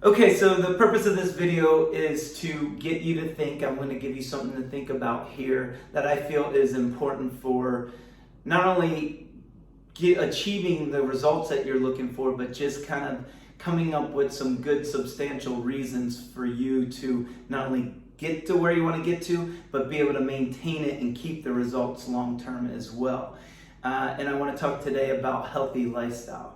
Okay, so the purpose of this video is to get you to think. I'm going to give you something to think about here that I feel is important for not only achieving the results that you're looking for, but just kind of coming up with some good substantial reasons for you to not only get to where you want to get to, but be able to maintain it and keep the results long term as well. And I want to talk today about healthy lifestyle.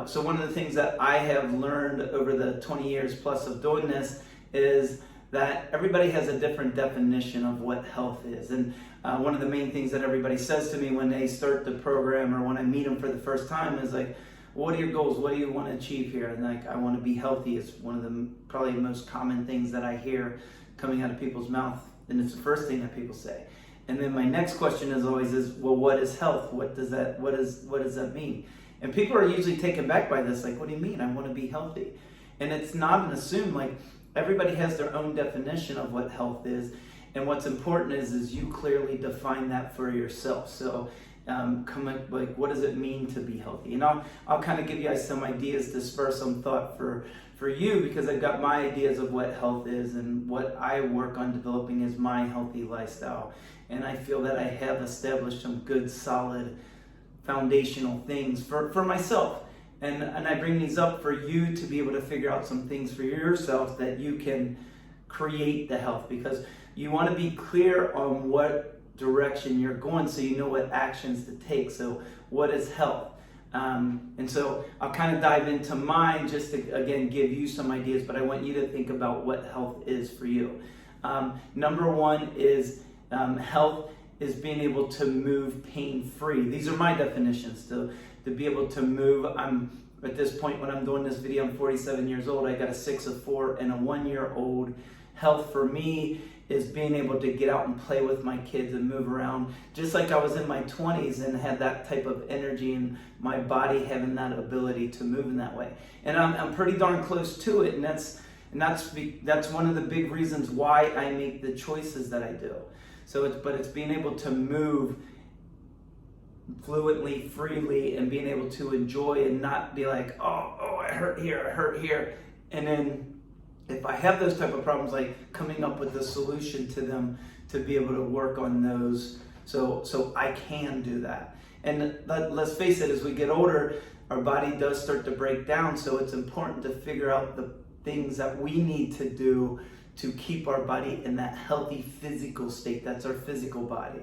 So one of the things that I have learned over the 20 years plus of doing this is that everybody has a different definition of what health is. And one of the main things that everybody says to me when they start the program or when I meet them for the first time is like, what are your goals? What do you want to achieve here? And like, I want to be healthy is one of the probably most common things that I hear coming out of people's mouth. And it's the first thing that people say. And then my next question is always well, what is health? What does that mean? And people are usually taken back by this, like, what do you mean? I want to be healthy. And it's not an assume, like, everybody has their own definition of what health is. And what's important is you clearly define that for yourself. So what does it mean to be healthy? And I'll kind of give you guys some ideas to spur some thought for you, because I've got my ideas of what health is, and what I work on developing is my healthy lifestyle. And I feel that I have established some good, solid, foundational things for myself. And I bring these up for you to be able to figure out some things for yourself that you can create the health, because you want to be clear on what direction you're going so you know what actions to take. So what is health? And so I'll kind of dive into mine just to, again, give you some ideas, but I want you to think about what health is for you. Number one is health is being able to move pain-free. These are my definitions. To be able to move, I'm at this point when I'm doing this video, I'm 47 years old. I got a 6, a 4, and a 1-year-old. Health for me is being able to get out and play with my kids and move around, just like I was in my 20s and had that type of energy and my body having that ability to move in that way. And I'm pretty darn close to it, and that's one of the big reasons why I make the choices that I do. So it's being able to move fluently, freely, and being able to enjoy and not be like, oh, I hurt here. And then if I have those type of problems, like coming up with a solution to them to be able to work on those so I can do that. And let's face it, as we get older, our body does start to break down. So it's important to figure out the things that we need to do to keep our body in that healthy physical state. That's our physical body.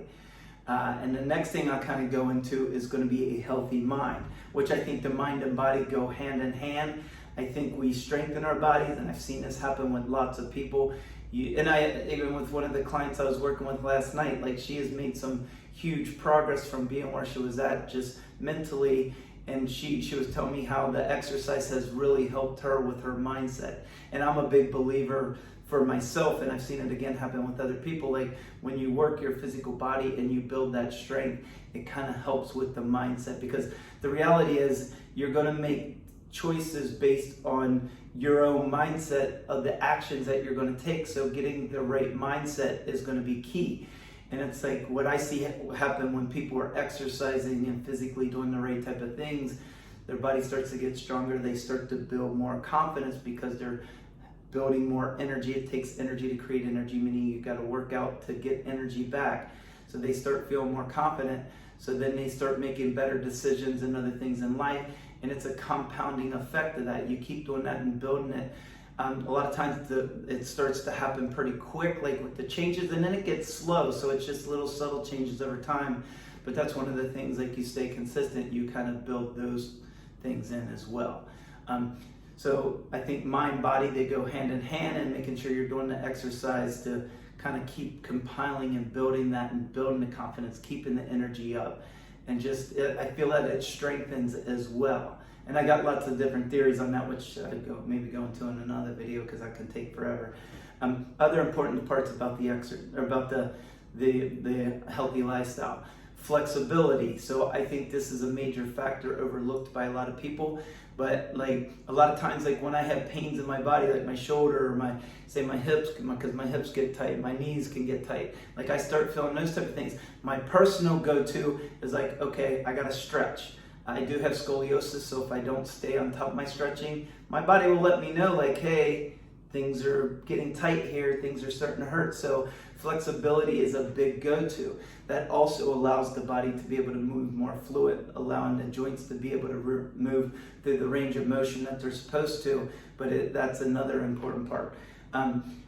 And the next thing I'll kind of go into is going to be a healthy mind, which I think the mind and body go hand in hand. I think we strengthen our bodies, and I've seen this happen with lots of people. Even with one of the clients I was working with last night, like, she has made some huge progress from being where she was at just mentally. And she was telling me how the exercise has really helped her with her mindset. And I'm a big believer for myself, and I've seen it again happen with other people. Like, when you work your physical body and you build that strength, it kind of helps with the mindset, because the reality is you're going to make choices based on your own mindset of the actions that you're going to take. So getting the right mindset is going to be key. And it's like what I see happen when people are exercising and physically doing the right type of things, their body starts to get stronger. They start to build more confidence because they're building more energy. It takes energy to create energy, meaning you got to work out to get energy back. So they start feeling more confident. So then they start making better decisions and other things in life. And it's a compounding effect of that. You keep doing that and building it. A lot of times it starts to happen pretty quick, like with the changes, and then it gets slow. So it's just little subtle changes over time. But that's one of the things, like, you stay consistent, you kind of build those things in as well. So I think mind, body, they go hand in hand, and making sure you're doing the exercise to kind of keep compiling and building that and building the confidence, keeping the energy up. And I feel that it strengthens as well. And I got lots of different theories on that, which I maybe go into in another video, because that can take forever. Other important parts about the healthy lifestyle. Flexibility. So I think this is a major factor overlooked by a lot of people. But like a lot of times, like when I have pains in my body, like my shoulder or my hips, because my hips get tight, my knees can get tight. Like I start feeling those type of things. My personal go-to is like, okay, I got to stretch. I do have scoliosis, so if I don't stay on top of my stretching, my body will let me know, like, hey, things are getting tight here, things are starting to hurt. So flexibility is a big go-to. That also allows the body to be able to move more fluid, allowing the joints to be able to move through the range of motion that they're supposed to, but that's another important part.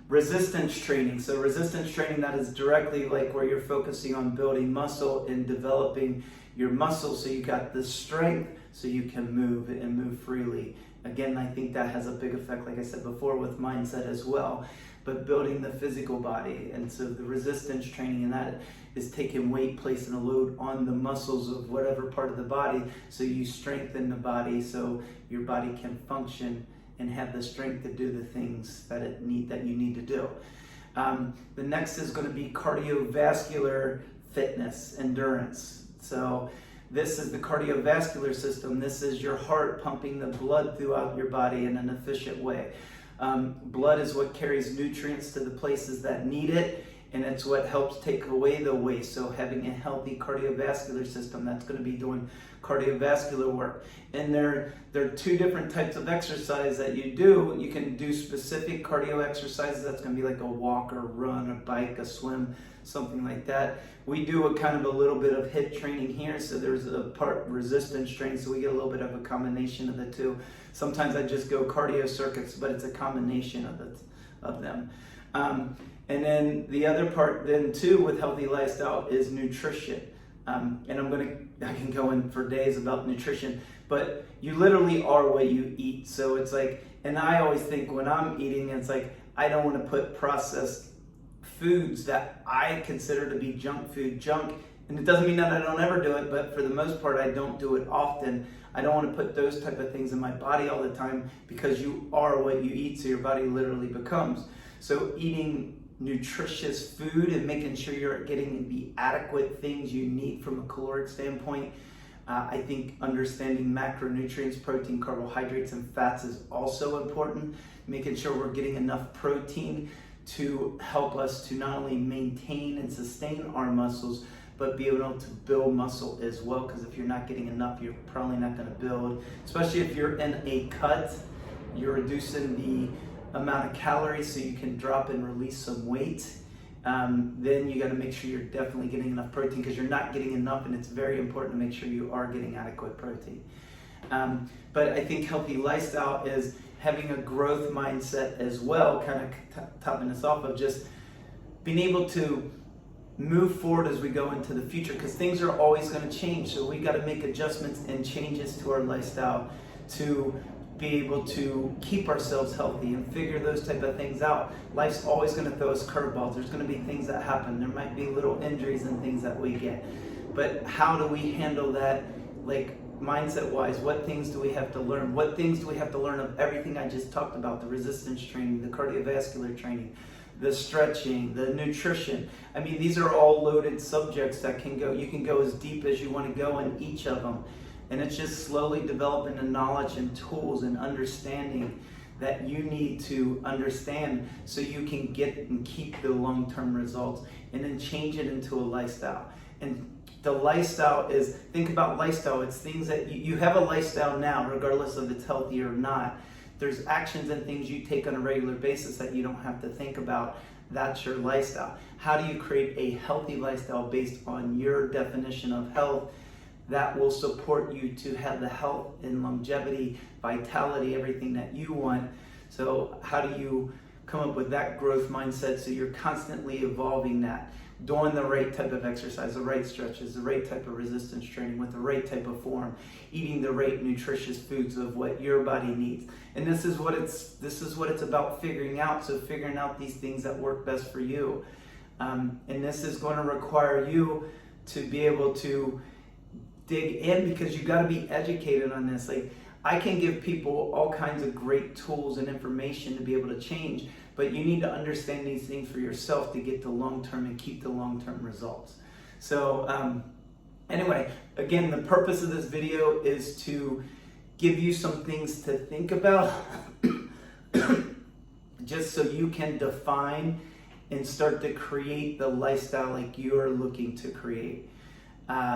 Resistance training. So resistance training, that is directly like where you're focusing on building muscle and developing your muscles so you got the strength so you can move and move freely. Again, I think that has a big effect, like I said before, with mindset as well, but building the physical body. And so the resistance training, and that is taking weight, placing a load on the muscles of whatever part of the body, so you strengthen the body so your body can function and have the strength to do the things that you need to do. The next is going to be cardiovascular fitness, endurance. So this is the cardiovascular system. This is your heart pumping the blood throughout your body in an efficient way. Blood is what carries nutrients to the places that need it, and it's what helps take away the waste. So having a healthy cardiovascular system, that's going to be doing cardiovascular work. And there are two different types of exercise that you do. You can do specific cardio exercises. That's going to be like a walk or run, a bike, a swim, something like that. We do a kind of a little bit of HIIT training here, so there's a part resistance training, so we get a little bit of a combination of the two. Sometimes I just go cardio circuits, but it's a combination of them. And then the other part then too with healthy lifestyle is nutrition. And I can go in for days about nutrition, but you literally are what you eat. So it's like, and I always think when I'm eating, it's like, I don't want to put processed foods that I consider to be junk food. And it doesn't mean that I don't ever do it, but for the most part, I don't do it often. I don't want to put those type of things in my body all the time, because you are what you eat, so your body literally becomes. So eating nutritious food and making sure you're getting the adequate things you need from a caloric standpoint. I think understanding macronutrients, protein, carbohydrates, and fats is also important. Making sure we're getting enough protein to help us to not only maintain and sustain our muscles, but be able to build muscle as well. Because if you're not getting enough, you're probably not going to build. Especially if you're in a cut, you're reducing the amount of calories so you can drop and release some weight. Then you got to make sure you're definitely getting enough protein, because you're not getting enough, and it's very important to make sure you are getting adequate protein. But I think healthy lifestyle is having a growth mindset as well, kind of topping us off of just being able to move forward as we go into the future, because things are always going to change. So we got to make adjustments and changes to our lifestyle to be able to keep ourselves healthy and figure those type of things out. Life's always going to throw us curveballs. There's going to be things that happen. There might be little injuries and things that we get. But how do we handle that, like mindset-wise? What things do we have to learn? What things do we have to learn of everything I just talked about? The resistance training, the cardiovascular training, the stretching, the nutrition. I mean, these are all loaded subjects that you can go as deep as you want to go in each of them. And it's just slowly developing the knowledge and tools and understanding that you need to understand so you can get and keep the long-term results, and then change it into a lifestyle. And the lifestyle is, think about lifestyle, it's things that you have a lifestyle now, regardless of it's healthy or not. There's actions and things you take on a regular basis that you don't have to think about. That's your lifestyle. How do you create a healthy lifestyle based on your definition of health that will support you to have the health and longevity, vitality, everything that you want? So how do you come up with that growth mindset so you're constantly evolving that, doing the right type of exercise, the right stretches, the right type of resistance training with the right type of form, eating the right nutritious foods of what your body needs. And this is what it's about figuring out. So figuring out these things that work best for you. And this is going to require you to be able to dig in, because you got to be educated on this. Like, I can give people all kinds of great tools and information to be able to change, but you need to understand these things for yourself to get the long-term and keep the long-term results. So anyway, again, the purpose of this video is to give you some things to think about just so you can define and start to create the lifestyle like you're looking to create.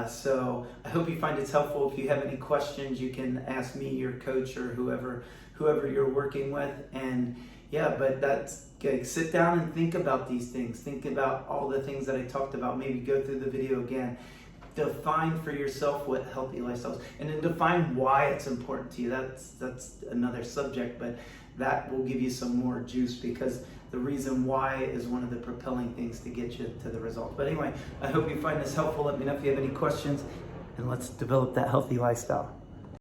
So I hope you find it's helpful. If you have any questions, you can ask me, your coach, or whoever you're working with. And yeah, but that's okay. Sit down and think about these things. Think about all the things that I talked about. Maybe go through the video again. Define for yourself what healthy lifestyle is, and then define why it's important to you. That's another subject, but that will give you some more juice, because the reason why is one of the propelling things to get you to the result. But anyway, I hope you find this helpful. Let me know if you have any questions, and let's develop that healthy lifestyle.